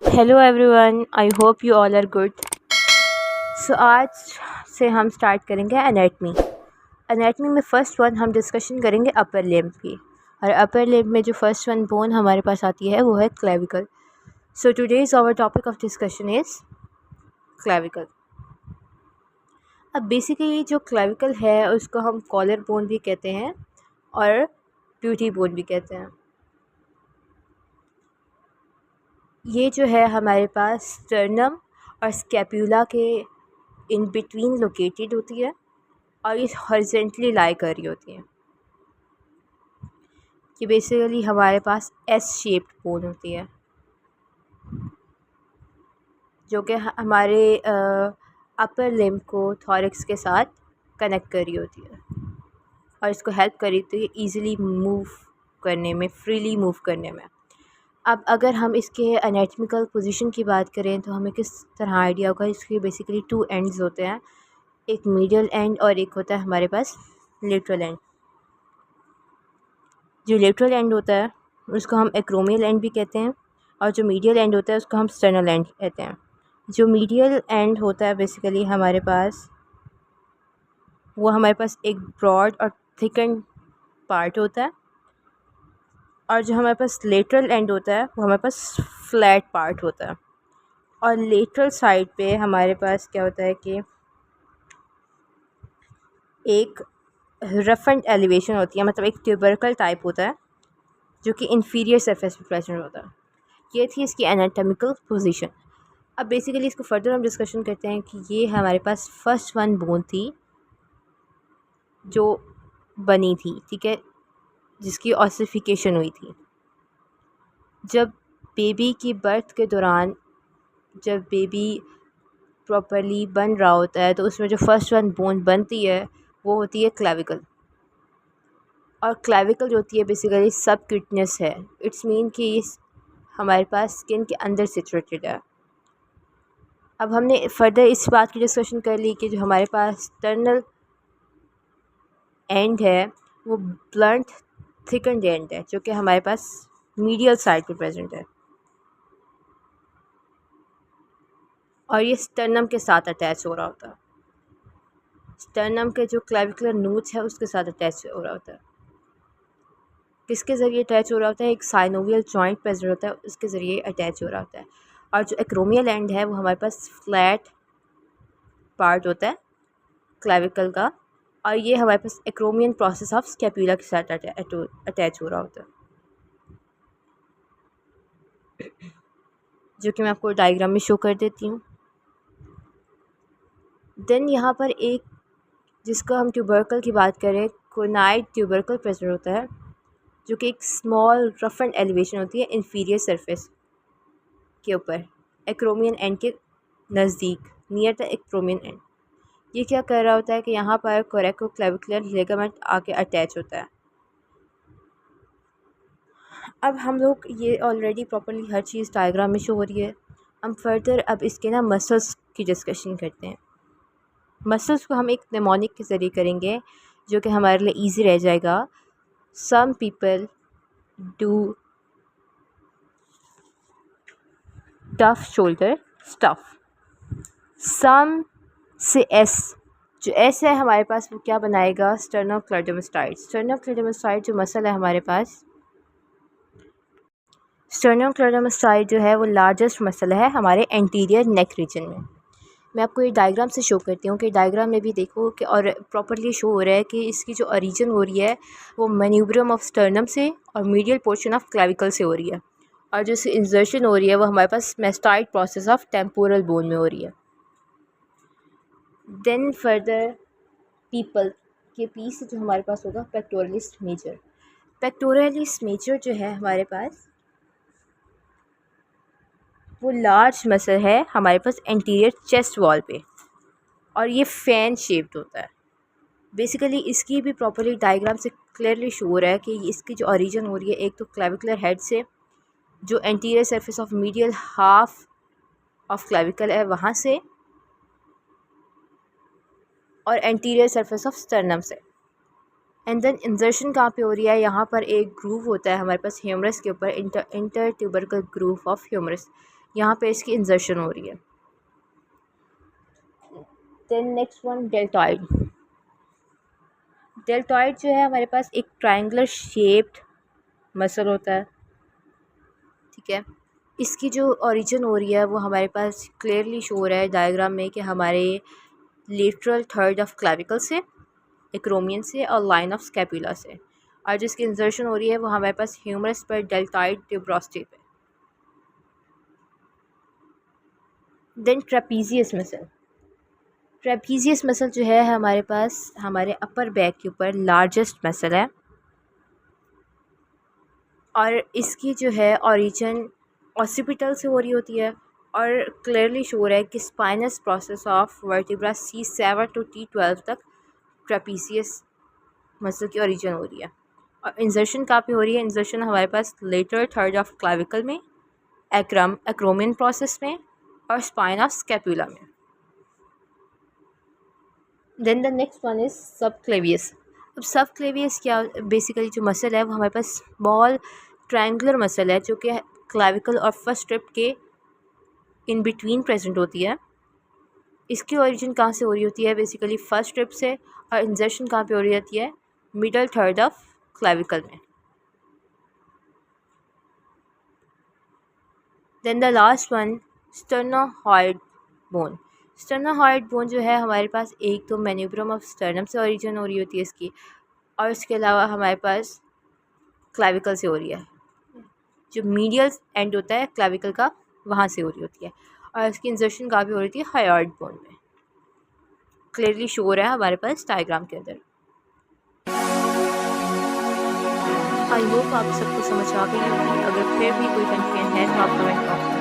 Hello everyone, I hope you all are good. So आज से हम स्टार्ट करेंगे एनाटमी। एनाटमी में फ़र्स्ट वन हम डिस्कशन करेंगे अपर लिम्ब की। और अपर लिम्ब में जो फर्स्ट वन बोन हमारे पास आती है वो है clavicle. So today's our topic of discussion is clavicle. अब बेसिकली जो क्लेविकल है उसको हम कॉलर बोन भी कहते हैं और प्यूटी बोन भी कहते हैं। ये जो है हमारे पास स्टर्नम और स्कैप्यूला के इन बिटवीन लोकेटेड होती है और ये हॉरिजेंटली लाई कर रही होती है। कि बेसिकली हमारे पास एस शेप्ड बोन होती है जो कि हमारे अपर लिम्ब को थॉरैक्स के साथ कनेक्ट कर रही होती है और इसको हेल्प कर रही होती है ईज़िली मूव करने में, फ्रीली मूव करने में। अब अगर हम इसके एनाटॉमिकल पोजीशन की बात करें तो हमें किस तरह आइडिया होगा। इसके बेसिकली टू एंड्स होते हैं, एक मीडियल एंड और एक होता है हमारे पास लेटरल एंड। जो लेटरल एंड होता है उसको हम एक्रोमियल एंड भी कहते हैं और जो मीडियल एंड होता है उसको हम स्टर्नल एंड कहते हैं। जो मीडियल एंड होता है बेसिकली हमारे पास एक ब्रॉड और थिकन पार्ट होता है और जो हमारे पास लेटरल एंड होता है वो हमारे पास फ्लैट पार्ट होता है। और लेटरल साइड पे हमारे पास क्या होता है कि एक रफेंड एलिवेशन होती है, मतलब एक ट्यूबरकल टाइप होता है जो कि इन्फीरियर सरफेस पे प्रेजेंट होता है। ये थी इसकी एनाटॉमिकल पोजीशन। अब बेसिकली इसको फर्दर हम डिस्कशन करते हैं कि ये हमारे पास फर्स्ट वन बोन थी जो बनी थी, ठीक है, जिसकी ऑसिफिकेशन हुई थी। जब बेबी की बर्थ के दौरान जब बेबी प्रॉपरली बन रहा होता है तो उसमें जो फर्स्ट वन बोन बनती है वो होती है क्लेविकल। और क्लेविकल जो होती है बेसिकली सब क्यूटनेस है। इट्स मीन कि इस हमारे पास स्किन के अंदर सिचुएटेड है। अब हमने फर्दर इस बात की डिस्कशन कर ली कि जो हमारे पास टर्नल एंड है वो ब्लंट थिकन्ड एंड है जो कि हमारे पास मीडियल साइड पे प्रेजेंट है और ये स्टर्नम के साथ अटैच हो रहा होता है। स्टर्नम के जो क्लेविकुलर नोच है उसके साथ अटैच हो रहा होता है। किसके ज़रिए अटैच हो रहा होता है? एक साइनोवियल जॉइंट प्रेजेंट होता है, उसके ज़रिए अटैच हो रहा होता है। और जो एक्रोमियल एंड है वो हमारे पास फ्लैट पार्ट होता है क्लेविकल का और ये हमारे पास एक्रोमियन प्रोसेस ऑफ स्कैपुला के साथ अटैच हो रहा होता है, जो कि मैं आपको डायग्राम में शो कर देती हूँ। देन यहाँ पर एक जिसको हम ट्यूबरकल की बात करें, कोनाइड ट्यूबरकल प्रेजेंट होता है जो कि एक स्मॉल रफ एंड एलिवेशन होती है इन्फीरियर सरफेस के ऊपर एक्रोमियन एंड के नज़दीक, नियर द एक्रोमियन एंड। ये क्या कर रहा होता है कि यहाँ पर कोरेकोक्लेविकुलर लिगामेंट आके अटैच होता है। अब हम लोग ये ऑलरेडी प्रॉपर्ली हर चीज़ डायग्राम में शो हो रही है। हम फर्दर अब इसके ना मसल्स की डिस्कशन करते हैं। मसल्स को हम एक नेमोनिक के ज़रिए करेंगे जो कि हमारे लिए इजी रह जाएगा। Some people do tough shoulder stuff. Some से एस, जो एस है हमारे पास वो क्या बनाएगा? स्टर्नोक्लेइडोमास्टाइड। स्टर्नोक्लेइडोमास्टाइड जो मसल है हमारे पास, स्टर्नोक्लेइडोमास्टाइड जो है वो लार्जेस्ट मसल है हमारे एंटीरियर नेक रीजन में। मैं आपको ये डायग्राम से शो करती हूँ कि डायग्राम में भी देखो कि और प्रॉपर्ली शो हो रहा है कि इसकी जो ओरिजिन हो रही है वो मैन्यूब्रम ऑफ स्टर्नम से और मीडियल पोर्शन ऑफ क्लेविकल से हो रही है और जो इंसर्शन हो रही है वो हमारे पास mastoid process of temporal bone में हो रही है। देन फर्दर पीपल के पी से जो हमारे पास होगा पेक्टोरलिस मेजर। पेक्टोरलिस मेजर जो है हमारे पास वो लार्ज मसल है हमारे पास एंटीरियर चेस्ट वॉल पे और ये फैन शेप्ड होता है। बेसिकली इसकी भी प्रॉपर्ली डायग्राम से क्लियरली शो हो रहा है कि इसकी जो ओरिजिन हो रही है एक तो क्लेविकुलर हेड से, जो anterior surface of medial half of clavicle है वहाँ से, और एंटीरियर सरफेस ऑफ स्टर्नम से। एंड देन इंजर्शन कहाँ पे हो रही है? यहाँ पर एक ग्रूव होता है हमारे पास ह्यूमरस के ऊपर, inter tubercle groove of humerus, यहाँ पे इसकी इंजर्शन हो रही है। Then next one deltoid. Deltoid जो है हमारे पास एक ट्रायंगुलर शेप्ड मसल होता है, ठीक है। इसकी जो ओरिजिन हो रही है वो हमारे पास क्लियरली शो हो रहा है डायग्राम में कि हमारे लेटरल थर्ड ऑफ क्लेविकल से, एक्रोमियन से और लाइन ऑफ स्कैपुला से, और जिसकी इंसर्शन हो रही है वो हमारे पास ह्यूमरस पर डेल्टॉइड ट्यूबरोस्टी पे। Then trapezius muscle. Trapezius muscle जो है हमारे पास हमारे अपर बैक के ऊपर लार्जेस्ट मसल है, और इसकी जो है ओरिजिन ऑसिपिटल से हो रही होती है, और क्लियरली शो रहा है कि spinous process of vertebra C7 to T12 तक ट्रेपीजियस मसल की ओरिजिन हो रही है। और इंजर्शन कहाँ पे हो रही है? इंजर्शन हमारे पास लेटर थर्ड ऑफ क्लाविकल में, एक्रोमियन प्रोसेस में और स्पाइन ऑफ स्कैपुला में। Then the next one is subclavius. अब सबक्लेवियस क्या, बेसिकली जो मसल है वो हमारे पास स्मॉल ट्रायंगुलर मसल है जो कि क्लाविकल और फर्स्ट स्ट्रिप के इन बिटवीन प्रेजेंट होती है। इसकी ओरिजिन कहाँ से हो रही होती है? बेसिकली फर्स्ट स्ट्रिप से, और इंजर्शन कहाँ पे हो रही होती है? मिडल थर्ड ऑफ क्लाविकल में। Then the last one sternohyoid bone. Sternohyoid bone जो है हमारे पास एक तो मैन्यूब्रम ऑफ स्टर्नम से ओरिजिन हो रही होती है इसकी, और इसके अलावा हमारे पास क्लाविकल से हो रही है, जो मीडियल एंड होता है क्लाविकल का वहाँ से हो रही होती है, और इसकी इंजर्शन कहाँ पे हो रही थी? हायोइड बोन में। क्लियरली शो हो रहा है हमारे पास डायग्राम के अंदर। आई होप आप सबको समझ आ गई होगी। अगर फिर भी कोई कंफ्यूजन है तो आप कमेंट बॉक्स में